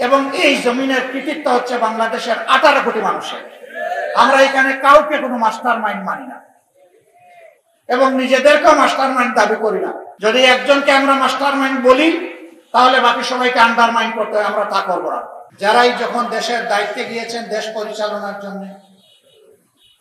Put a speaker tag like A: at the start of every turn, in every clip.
A: এবং এই জমিনের কৃতিত্ব হচ্ছে বাংলাদেশের 18 কোটি মানুষের। আমরা এখানে কাউকে কোনো মাস্টার মাইন্ড মানি না এবং নিজেদেরকেও মাস্টার মাইন্ড দাবি করি না। যদি একজনকে আমরা মাস্টার মাইন্ড বলি তাহলে বাকি সবাইকে আন্ডার মাইন্ড করতে হয়, আমরা তা করবো না। যারাই যখন দেশের দায়িত্বে গিয়েছেন দেশ পরিচালনার জন্য,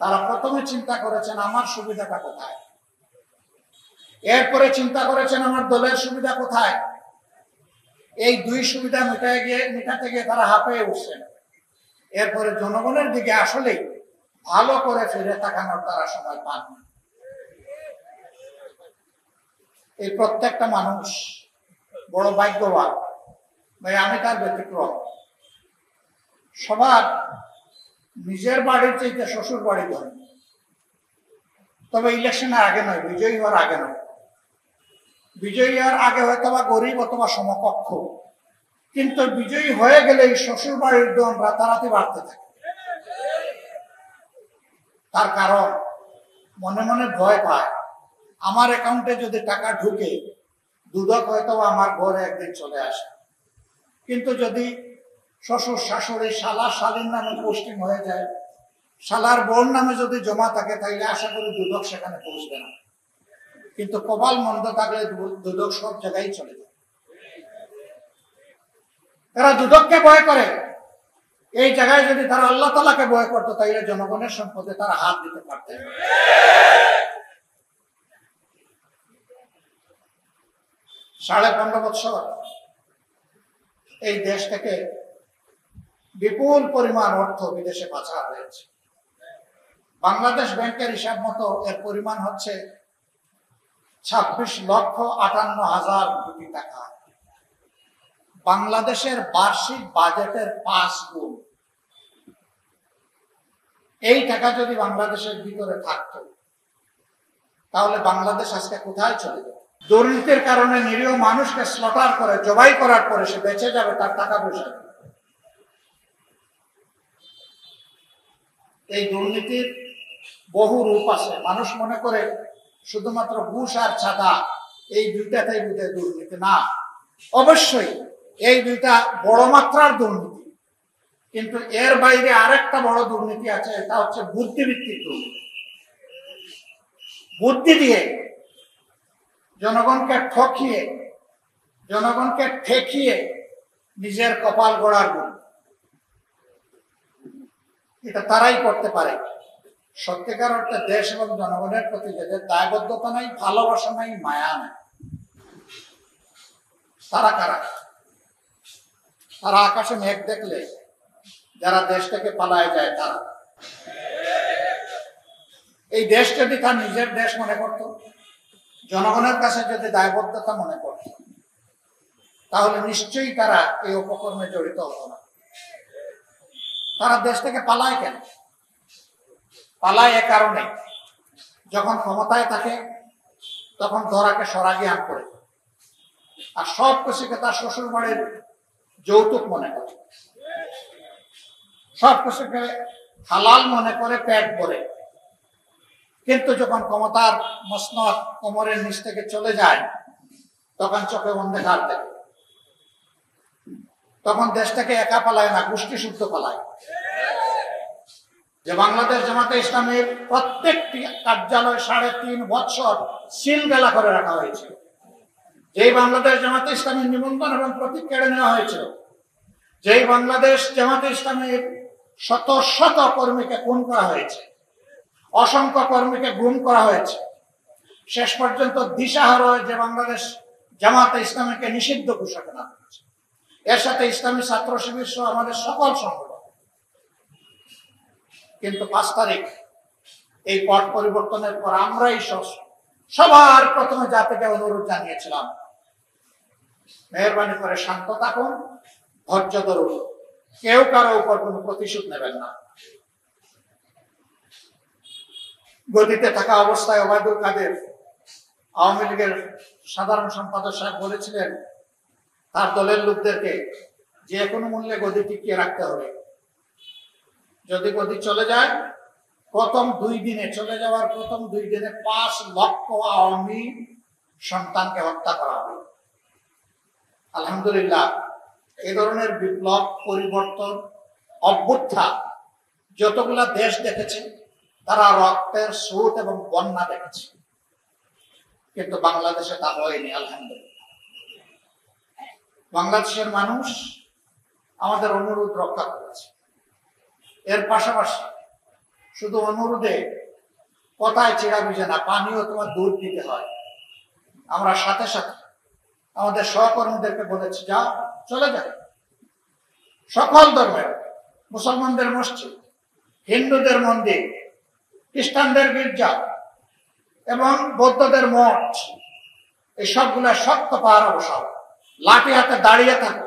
A: তারা প্রথমে চিন্তা করেছেন আমার সুবিধাটা কোথায়, এরপরে চিন্তা করেছেন আমার দলের সুবিধা কোথায়। এই দুই সুবিধা মেটাতে গিয়ে তারা হাঁপিয়ে উঠছেন। এরপরে জনগণের দিকে আসলেই ভালো করে ফিরে তাকানোর তারা সময় পান। এই প্রত্যেকটা মানুষ বড় ভাগ্যবান ভাই, আমি তার ব্যতিক্রম। সবার নিজের বাড়ির চাইতে শ্বশুর বাড়ি ধরে, তবে ইলেকশনের আগে নয়, বিজয়ী হওয়ার আগে নয়। বিজয়ী হওয়ার আগে হয়তো বা গরিব অথবা সমকক্ষ, কিন্তু বিজয়ী হয়ে গেলে এই শ্বশুর বাড়ির দন রাতারাতি বাড়তে থাকে। তার কারণ মনে মনে ভয় পায়, আমার অ্যাকাউন্টে যদি টাকা ঢুকে দুদক হয়তো আমার ঘরে একদিন চলে আসে। কিন্তু যদি শ্বশুর শাশুড়ি শালা শালীর নামে পোস্টিং হয়ে যায়, শালার বোন নামে যদি জমা থাকে, তাইলে আশা করি দুদক সেখানে পৌঁছবে না। কিন্তু কপাল মন্দ থাকলে দুদক সব জায়গায় চলে যায়। তারা দুদককে ভয় করে। এই জায়গায় যদি তারা আল্লাহ তাআলাকে ভয় করতো, তাইলে জনগণের সম্পদে তারা হাত দিতে পারতেন। 15.5 বছর এই দেশ থেকে বিপুল পরিমাণ অর্থ বিদেশে পাচার হয়েছে। বাংলাদেশ ব্যাংকের হিসাব মতো এর পরিমাণ হচ্ছে 26,58,000 কোটি টাকা, বাংলাদেশের বার্ষিক বাজেটের 5 গুণ। এই টাকা যদি বাংলাদেশের ভিতরে থাকতো, তাহলে বাংলাদেশ আজকে কোথায় চলে যাবে? দুর্নীতির কারণে নিরীহ মানুষকে স্লটার করে জবাই করার পরে সে বেঁচে যাবে, তার টাকা পয়সা। এই দুর্নীতির বহু রূপ আছে। মানুষ মনে করে শুধুমাত্র ঘুষ আর ছাদা, এই দুইটাতেই বোধহয় দুর্নীতি। না, অবশ্যই এই দুইটা বড় মাত্রার দুর্নীতি, কিন্তু এর বাইরে আরেকটা বড় দুর্নীতি আছে, এটা হচ্ছে বুদ্ধিভিত্তিক দুর্নীতি। বুদ্ধি দিয়ে জনগণকে ঠকিয়ে, জনগণকে ঠেকিয়ে নিজের কপাল গড়ার গুণ। এটা তারাই করতে পারে সত্যিকার অর্থে দেশ এবং জনগণের প্রতি যাদের দায়বদ্ধতা নাই, ভালোবাসা নাই, মায়া নাই। তারা কারা? তারা আকাশে মেঘ দেখলে যারা দেশ থেকে পালায় যায় তারা। এই দেশ যদি তার নিজের দেশ মনে করত, জনগণের কাছে যদি দায়বদ্ধতা মনে করত, তাহলে নিশ্চয়ই তারা এই উপকর্মে জড়িত হতো না। তারা দেশ থেকে পালায় কেন? পালায় এ কারণে, যখন ক্ষমতায় থাকে তখন ধরাকে সরাগিয়ান করে, আর সব কিছুকে তার শ্বশুর বাড়ির যৌতুক মনে করে, সব কিছুকে হালাল মনে করে, পেট ভরে। কিন্তু যখন ক্ষমতার মসনদ কোমরের নিচ থেকে চলে যায়, তখন চোখে অন্ধকার দেখে। তখন দেশ থেকে একা পালায় না, গোষ্ঠী শুদ্ধ পালায়। যে বাংলাদেশ জামাতে ইসলামের প্রত্যেকটি কার্যালয় 3.5 বছর সিলগালা করে রাখা হয়েছিল, যেই বাংলাদেশ জামাতে ইসলামের নিবন্ধন এবং প্রতীক কেড়ে নেওয়া হয়েছিল, যেই বাংলাদেশ জামাতে ইসলামের শত শত কর্মীকে খুন করা হয়েছে, অসংখ্য কর্মীকে গুম করা হয়েছে, শেষ পর্যন্ত দিশাহারা হয়ে যে বাংলাদেশ জামাতে ইসলামীকে নিষিদ্ধ ঘোষণা করেছে, এর সাথে ইসলামী ছাত্র শিবির সহ আমাদের সকল সংগঠন। কিন্তু 5 তারিখ এই পট পরিবর্তনের পর আমরাই সবার প্রথমে জাতিকে অনুরোধ জানিয়েছিলাম, মেহরবানি করে শান্ত থাকুন, ধৈর্য ধরুন, কেউ কারো উপর কোনো প্রতিশোধ নেবেন না। গদিতে থাকা অবস্থায় ওবায়দুল কাদের আওয়ামী লীগের সাধারণ সম্পাদক সাহেব বলেছিলেন তার দলের লোকদেরকে যে কোনো মূল্যে গদি টিকিয়ে রাখতে হবে। যদি গদি চলে যায়, চলে যাওয়ার প্রথম 2 দিনে 5 লক্ষ আওয়ামী সন্তানকে হত্যা করা হবে। আলহামদুলিল্লাহ, এই ধরনের বিপ্লব, পরিবর্তন, অভ্যুত্থান যতগুলা দেশ দেখেছে তারা রক্তের স্রোত এবং বন্যা দেখেছে, কিন্তু বাংলাদেশে তা হয়নি। আলহামদুলিল্লাহ, বাংলাদেশের মানুষ আমাদের অনুরোধ রক্ষা করেছে। এর পাশাপাশি শুধু অনুরোধে কথায় চেরা বুঝে না, পানিও তোমার দুধ দিতে হয়। আমরা সাথে সাথে আমাদের সহকর্মীদেরকে বলেছি, যা চলে যায় সকল ধর্মের, মুসলমানদের মসজিদ, হিন্দুদের মন্দির, খ্রিস্টানদের গির্জা এবং বৌদ্ধদের মঠ, এই সবগুলা শক্ত পাহারা বসাও, লাঠি হাতে দাঁড়িয়ে থাকো,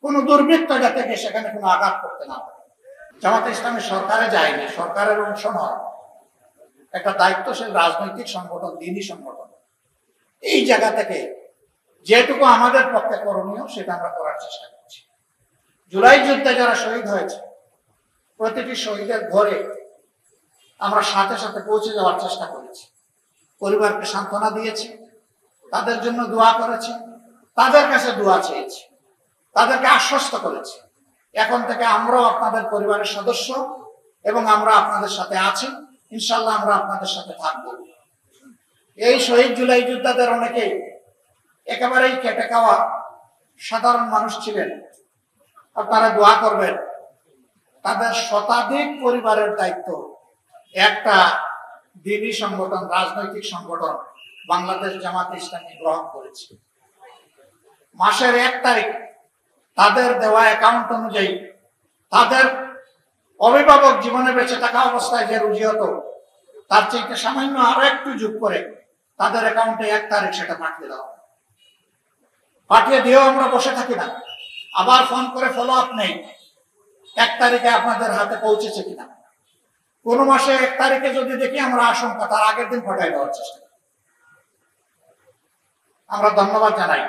A: কোন দুর্বৃত্ত যাতে সেখানে কোনো আঘাত করতে না পারে। জামাতে ইসলামী সরকারে যায়নি, সরকারের অংশ নয়, একটা দায়িত্বশীল রাজনৈতিক সংগঠন, দিনী সংগঠন। এই জায়গা থেকে যেটুকু আমাদের পক্ষে করণীয় সেটা আমরা করার চেষ্টা করছি। জুলাই যুদ্ধে যারা শহীদ হয়েছে প্রতিটি শহীদের ঘরে আমরা সাথে সাথে পৌঁছে যাওয়ার চেষ্টা করেছি, পরিবারকে সান্ত্বনা দিয়েছি, তাদের জন্য দোয়া করেছি, তাদের কাছে দোয়া চেয়েছি, তাদেরকে আশ্বস্ত করেছি এখন থেকে আমরাও আপনাদের পরিবারের সদস্য এবং আমরা আপনাদের সাথে আছি, ইনশাল্লাহ আমরা আপনাদের সাথে থাকবো। এই শহীদ জুলাই যোদ্ধাদের অনেকেই একেবারেই কেটে খাওয়া সাধারণ মানুষ ছিলেন। আপনারা দোয়া করবেন, তাদের শতাধিক পরিবারের দায়িত্ব একটা দিনী সংগঠন, রাজনৈতিক সংগঠন বাংলাদেশ জামাত ইসলামী গ্রহণ করেছে। মাসের 1 তারিখ তাদের দেওয়া অ্যাকাউন্ট অনুযায়ী তাদের অভিভাবক জীবনে বেঁচে থাকা অবস্থায় যে রুজি হতো তার চাইতে সামান্য আরো একটু যোগ করে তাদের অ্যাকাউন্টে 1 তারিখ সেটা পাঠিয়ে দেওয়া। পাঠিয়ে দিয়েও আমরা বসে থাকি না, আবার ফোন করে ফলো আপ নেই 1 তারিখে আপনাদের হাতে পৌঁছেছে কিনা। কোন মাসে 1 তারিখে যদি দেখি আমরা আশঙ্কা, তার আগের দিন পাঠিয়ে দেওয়ার চেষ্টা করি। আমরা ধন্যবাদ জানাই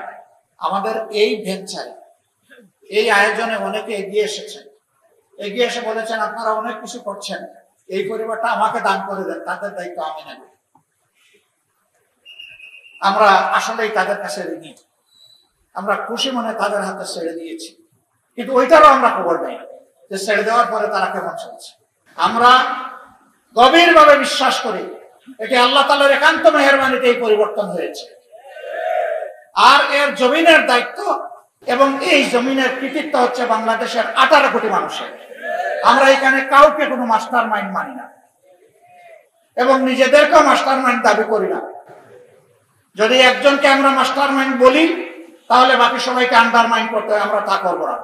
A: আমাদের এই ভেঞ্চারে, এই আয়োজনে অনেকে এগিয়ে এসেছেন, এগিয়ে এসে বলেছেন আপনারা অনেক কিছু করছেন, এই পরিবারটা আমাকে দান করে দেন, তাদের দায়িত্ব আমি নেব। আমরা আসলেই তাদের কাছে ঋণী, আমরা খুশি মনে তাদের হাতে ছেড়ে দিয়েছি, কিন্তু ওইটারও আমরা খবর নেই যে ছেড়ে দেওয়ার পরে তারা কেমন চলছে। আমরা গভীরভাবে বিশ্বাস করি এটি আল্লাহ তাআলার একান্ত মেহেরবানিতে এই পরিবর্তন হয়েছে, আর এর জমিনের দায়িত্ব এবং এই জমিনের কৃতিত্ব হচ্ছে বাংলাদেশের 18 কোটি মানুষের। আমরা এখানে কাউকে কোনো মাস্টার মাইন্ড মানি না এবং নিজেদেরকেও মাস্টার মাইন্ড দাবি করি না। যদি একজনকে আমরা মাস্টার মাইন্ড বলি তাহলে বাকি সবাইকে আন্ডারমাইন করতে হয়, আমরা তা করবো না।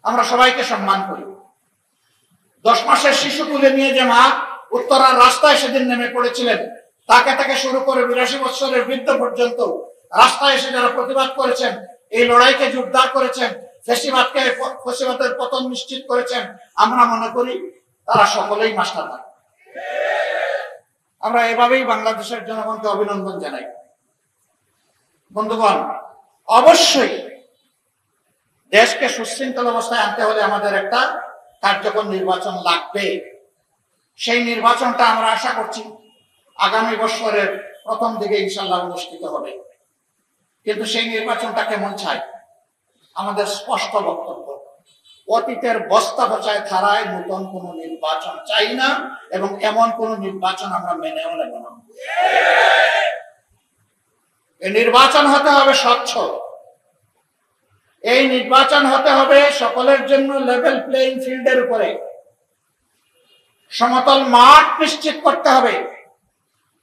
A: আমরা সবাইকে সম্মান করি। 10 মাসের শিশু তুলে নিয়ে যে মা উত্তরার রাস্তায় সেদিন নেমে পড়েছিলেন, তাকে থেকে শুরু করে 82 বছরের বৃদ্ধ পর্যন্ত রাস্তায় এসে যারা প্রতিবাদ করেছেন, এই লড়াইকে জোরদার করেছেন, ফ্যাসিবাদের পতন নিশ্চিত করেছেন, আমরা মনে করি তারা সকলেই মাস্টার। আমরা এভাবেই বাংলাদেশের জনগণকে অভিনন্দন জানাই। বন্ধুগণ, অবশ্যই দেশকে সুশৃঙ্খল অবস্থায় আনতে হলে আমাদের একটা কার্যকর নির্বাচন লাগবে। সেই নির্বাচনটা আমরা আশা করছি আগামী বছরের প্রথম দিকে ইনশাআল্লাহ অনুষ্ঠিত হবে। কিন্তু সেই নির্বাচনটা কেমন চাই? আমাদের স্পষ্ট বক্তব্য, অতীতের বস্তা বচায় ধারায় নতুন কোন নির্বাচন চাই না এবং এমন কোন নির্বাচন আমরা মেনেও নেব না। এই নির্বাচন হতে হবে স্বচ্ছ, এই নির্বাচন হতে হবে সকলের জন্য লেভেল প্লেইং ফিল্ডের উপরে, সমতল মাঠ নিশ্চিত করতে হবে,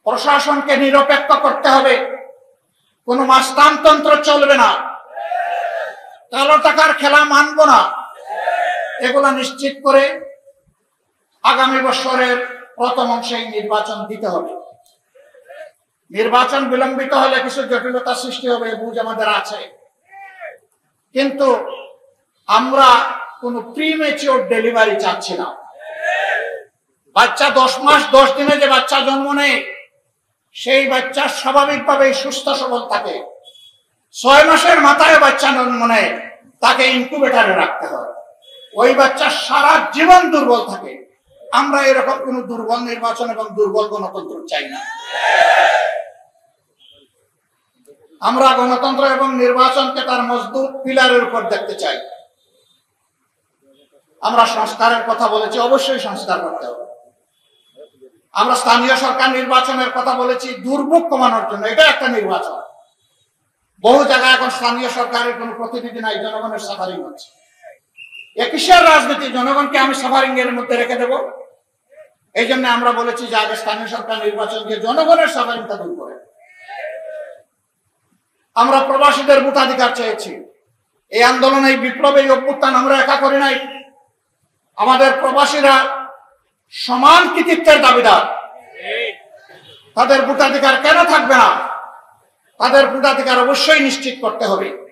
A: প্রশাসনকে নিরপেক্ষ করতে হবে, কোন মাস্তানতন্ত্র চলবে না, কালো টাকার খেলা মানব না। এগুলা নিশ্চিত করে আগামী বছরের প্রথম অংশে নির্বাচন দিতে হবে। নির্বাচন বিলম্বিত হলে কিছু জটিলতা সৃষ্টি হবে, বুঝ আমাদের আছে, কিন্তু আমরা কোন প্রিমেচিওর ডেলিভারি চাচ্ছি না। বাচ্চা 10 মাস 10 দিনে যে বাচ্চা জন্ম নেয় সেই বাচ্চা স্বাভাবিকভাবে সুস্থ সবল থাকে। 6 মাসের মাথায় বাচ্চা জন্ম নেয়, তাকে ইনকিউবেটরে রাখতে হয়, ওই বাচ্চা সারা জীবন দুর্বল থাকে। আমরা এরকম কোন দুর্বল নির্বাচন এবং দুর্বল গণতন্ত্র চাই না। আমরা গণতন্ত্র এবং নির্বাচনকে তার মজবুত পিলারের উপর দেখতে চাই। আমরা সংস্কারের কথা বলেছি, অবশ্যই সংস্কার করতে হবে। আমরা স্থানীয় সরকার নির্বাচনের কথা বলেছি দুর্ভোগ কমানোর জন্য, এটা একটা নির্বাচন। বহু জায়গায় এখন স্থানীয় সরকারের কোন প্রতিনিধি নাই, জনগণের সাফারিং হচ্ছে। কিসের রাজনীতি? জনগণকে আমি সাফারিং এর মধ্যে রেখে দেব? এই জন্য আমরা বলেছি যে আগে স্থানীয় সরকার নির্বাচন দিয়ে জনগণের সাফারিংটা দূর করে। আমরা প্রবাসীদের ভোটাধিকার চেয়েছি। এই আন্দোলন, এই বিপ্লব, এই অভ্যুত্থান আমরা একা করি নাই। আমাদের প্রবাসীরা সমান কৃতিত্বের দাবিদার। তাদের ভোটাধিকার কেন থাকবে না? তাদের ভোটাধিকার অবশ্যই নিশ্চিত করতে হবে।